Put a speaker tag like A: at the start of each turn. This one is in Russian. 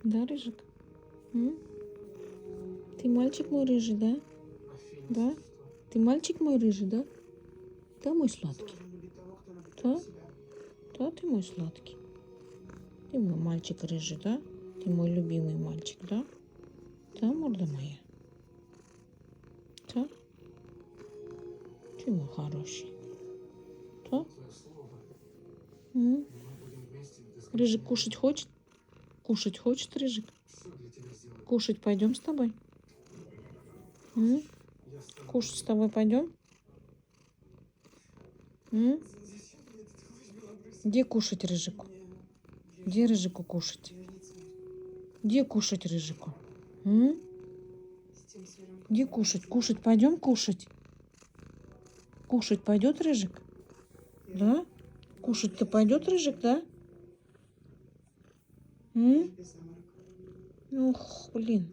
A: Да, Рыжик? М? Ты мальчик мой рыжий, да? Да? Ты мальчик мой рыжий, да? Да, мой сладкий? Да? Да, ты мой сладкий. Ты мой мальчик рыжий, да? Ты мой любимый мальчик, да? Да, морда моя? Да? Ты мой хороший. Да? М? Рыжик кушать хочет? Кушать хочет, Рыжик? Кушать пойдем с тобой? М? Кушать с тобой пойдем? М? Где кушать Рыжику? Где Рыжику кушать? Где кушать Рыжику? М? Где кушать? Кушать пойдем кушать? Кушать пойдет Рыжик? Да? Кушать-то пойдет Рыжик, да? М? Ух, блин.